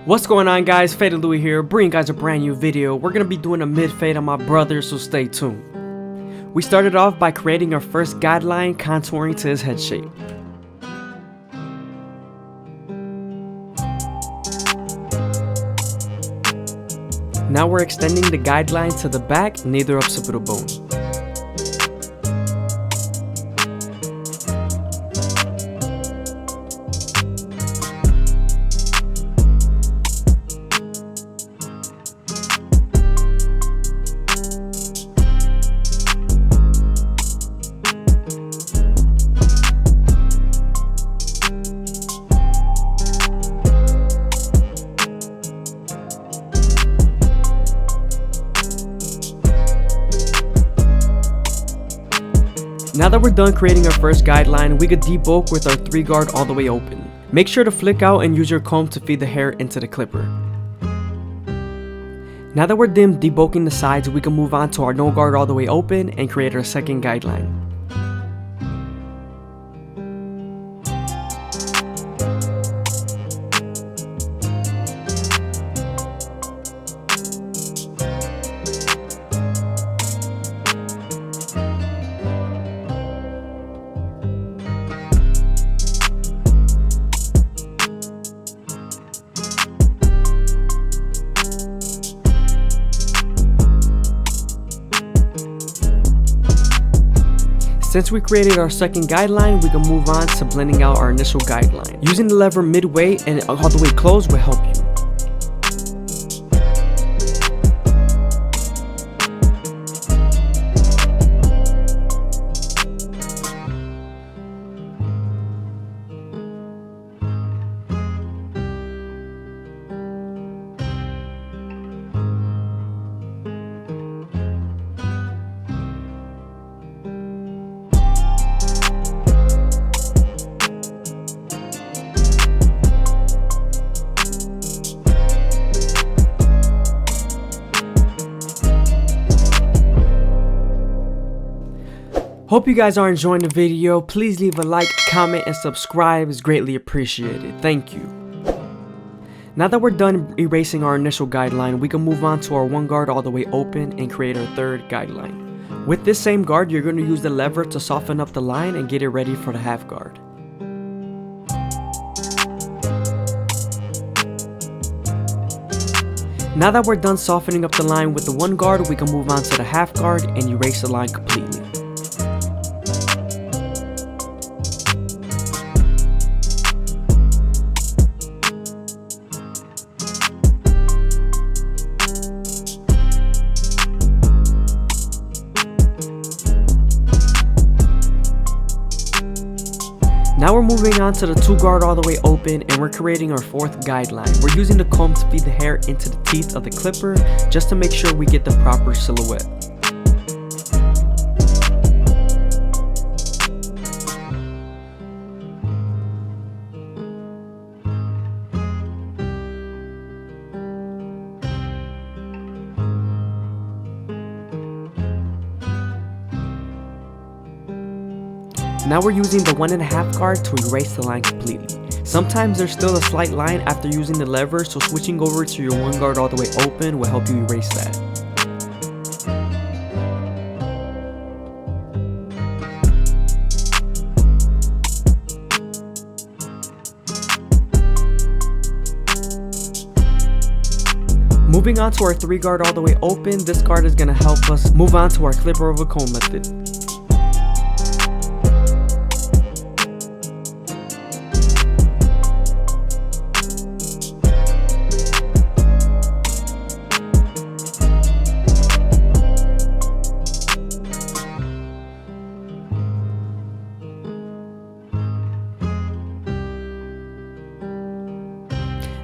What's going on, guys? FadeitLuie here, bringing you guys a brand new video. We're gonna be doing a mid fade on my brother, so stay tuned. We started off by creating our first guideline, contouring to his head shape. Now we're extending the guideline to the back, near the occipital bone. Now that we're done creating our first guideline, we could debulk with our 3-guard all the way open. Make sure to flick out and use your comb to feed the hair into the clipper. Now that we're done debulking the sides, we can move on to our no guard all the way open and create our second guideline. Since we created our second guideline, we can move on to blending out our initial guideline. Using the lever midway and all the way closed will help you. Hope you guys are enjoying the video. Please leave a like, comment, and subscribe. It's greatly appreciated. Thank you. Now that we're done erasing our initial guideline, we can move on to our 1 guard all the way open and create our third guideline. With this same guard, you're going to use the lever to soften up the line and get it ready for the half guard. Now that we're done softening up the line with the 1 guard, we can move on to the half guard and erase the line completely. Now we're moving on to the 2 guard all the way open and we're creating our 4th guideline. We're using the comb to feed the hair into the teeth of the clipper just to make sure we get the proper silhouette. Now we're using the 1.5 guard to erase the line completely. Sometimes there's still a slight line after using the lever, so switching over to your 1 guard all the way open will help you erase that. Moving on to our 3 guard all the way open, this guard is going to help us move on to our clipper over comb method.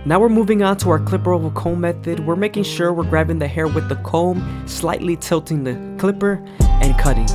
Now we're moving on to our clipper over comb method. We're making sure we're grabbing the hair with the comb, slightly tilting the clipper, and cutting.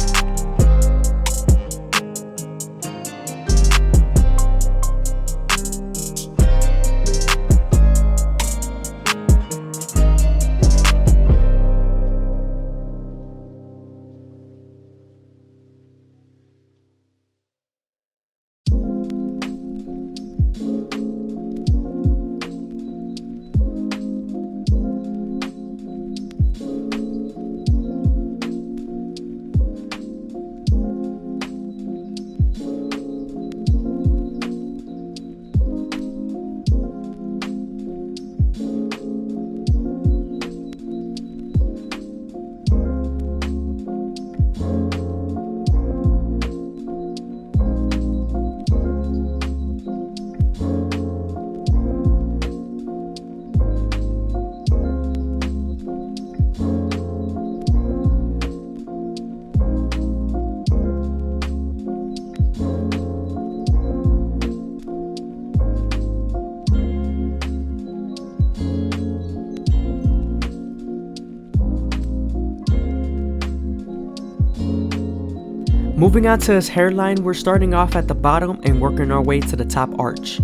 Moving on to his hairline, we're starting off at the bottom and working our way to the top arch.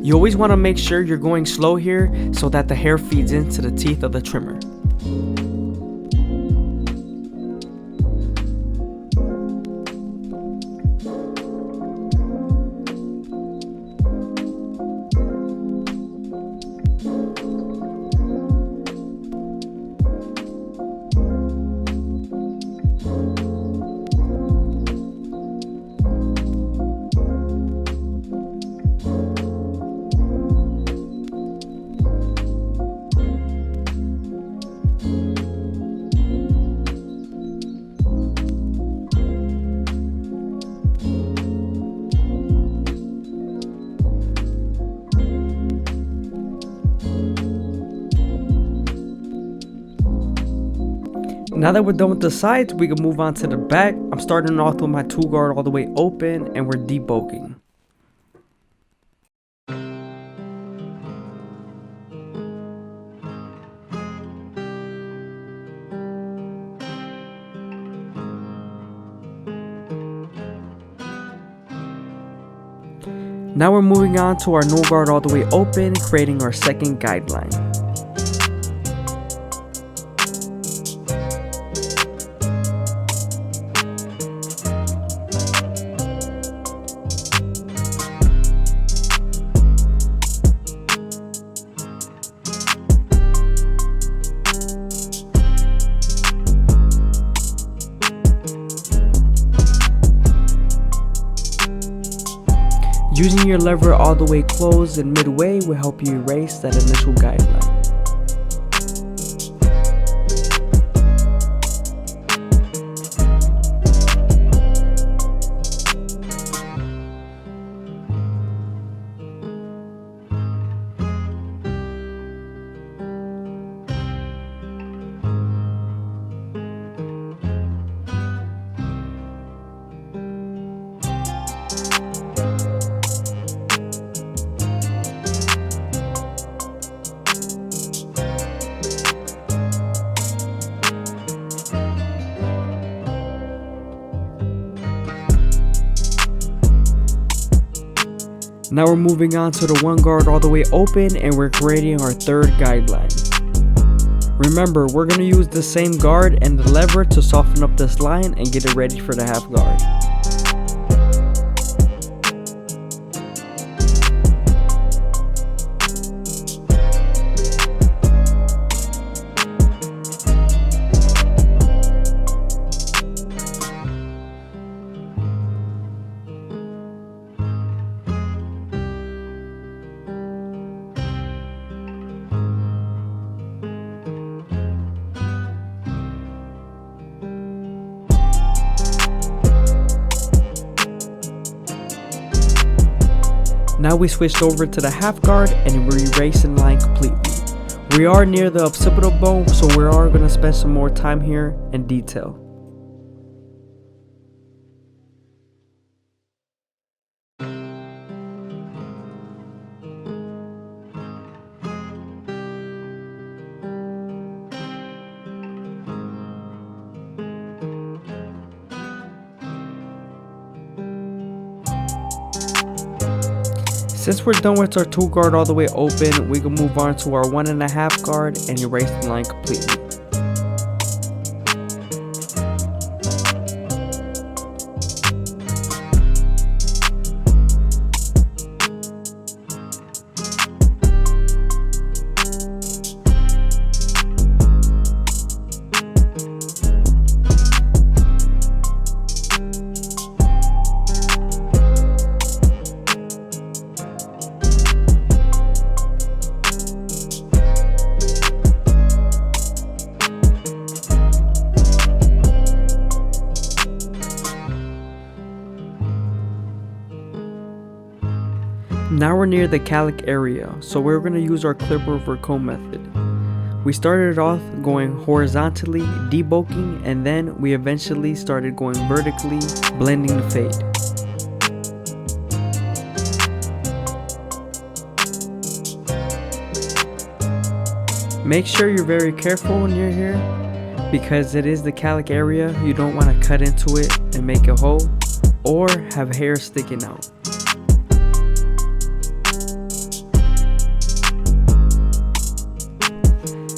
You always want to make sure you're going slow here so that the hair feeds into the teeth of the trimmer. Now that we're done with the sides, we can move on to the back. I'm starting off with my 2 guard all the way open and we're debulking. Now we're moving on to our no guard all the way open, creating our second guideline. Using your lever all the way closed and midway will help you erase that initial guideline. Now we're moving on to the 1 guard all the way open and we're creating our third guideline. Remember, we're going to use the same guard and the lever to soften up this line and get it ready for the half guard. Now we switched over to the half guard and we're erasing the line completely. We are near the occipital bone, so we are going to spend some more time here in detail. Since we're done with our 2 guard all the way open, we can move on to our 1.5 guard and erase the line completely. Now we're near the cowlick area, so we're going to use our clipper over comb method. We started off going horizontally, debulking, and then we eventually started going vertically, blending the fade. Make sure you're very careful when you're here. because it is the cowlick area. You don't want to cut into it and make a hole or have hair sticking out.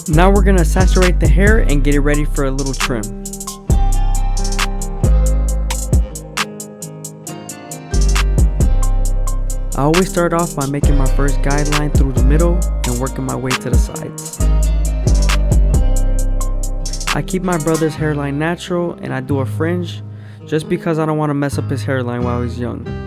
Now we're going to saturate the hair and get it ready for a little trim. I always start off by making my first guideline through the middle and working my way to the sides. I keep my brother's hairline natural and I do a fringe just because I don't want to mess up his hairline while he's young.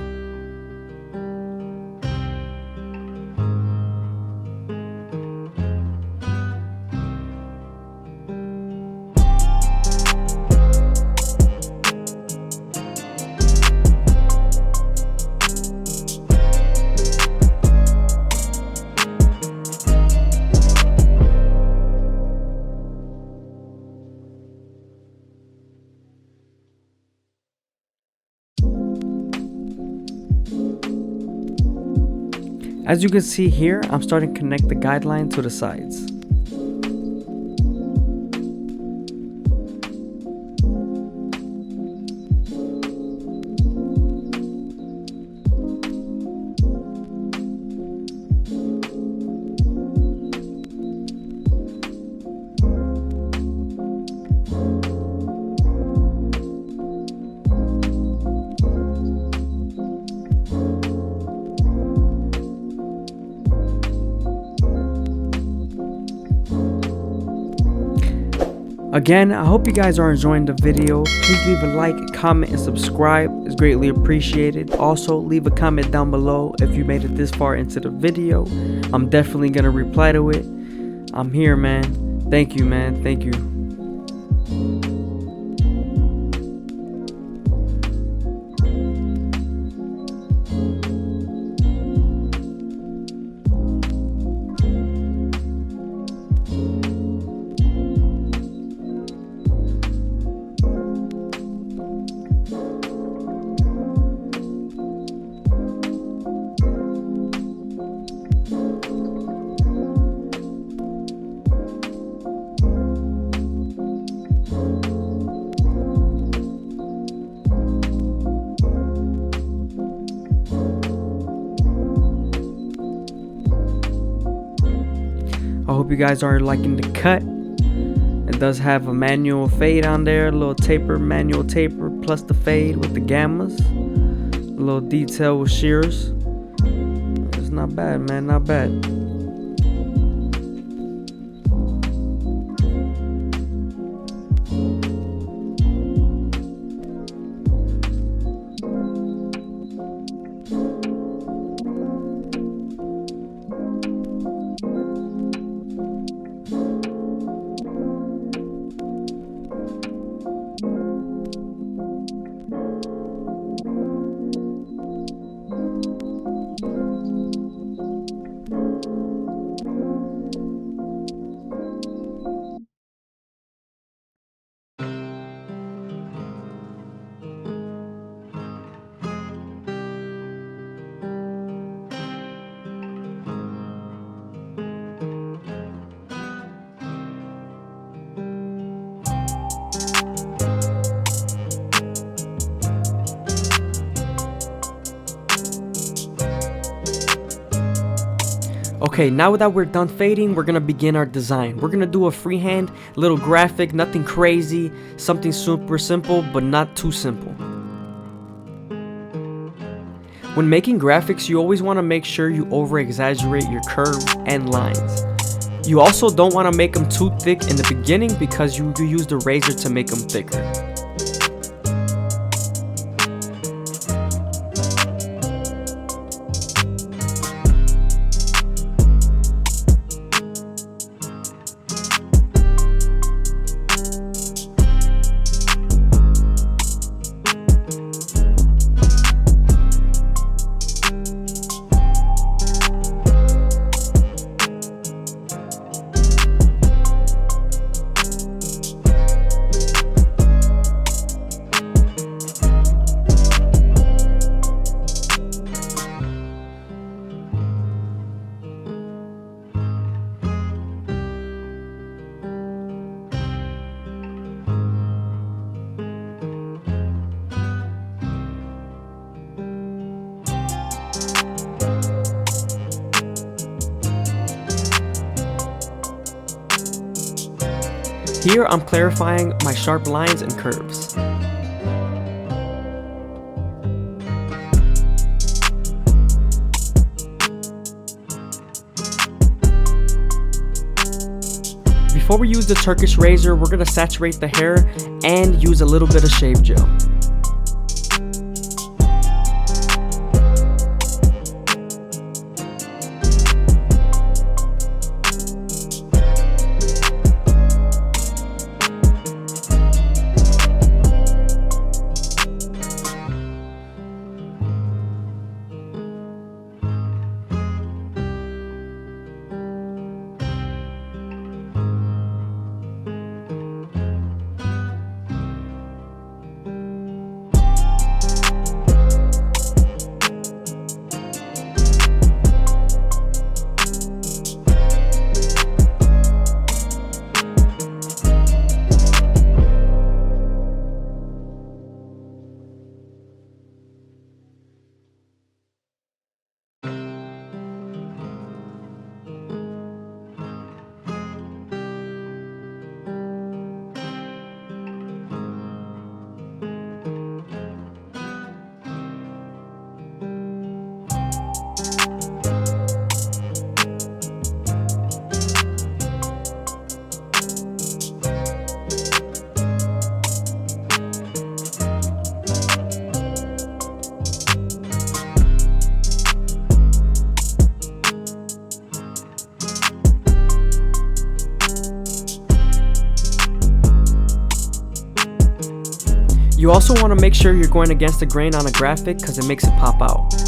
As you can see here, I'm starting to connect the guideline to the sides. Again, I hope you guys are enjoying the video. Please leave a like, comment, and subscribe. It's greatly appreciated. Also, leave a comment down below if you made it this far into the video. I'm definitely gonna reply to it. I'm here, man. Thank you, man. Thank you. I hope you guys are liking the cut. It does have a manual fade on there, a little taper, manual taper, plus the fade with the gammas. A little detail with shears. It's not bad, man, not bad. Okay, now that we're done fading, we're gonna begin our design. We're gonna do a freehand, little graphic, nothing crazy, something super simple, but not too simple. When making graphics, you always wanna make sure you over-exaggerate your curves and lines. You also don't wanna make them too thick in the beginning because you use the razor to make them thicker. Here I'm clarifying my sharp lines and curves. Before we use the Turkish razor, we're going to saturate the hair and use a little bit of shave gel. You also want to make sure you're going against the grain on a graphic because it makes it pop out.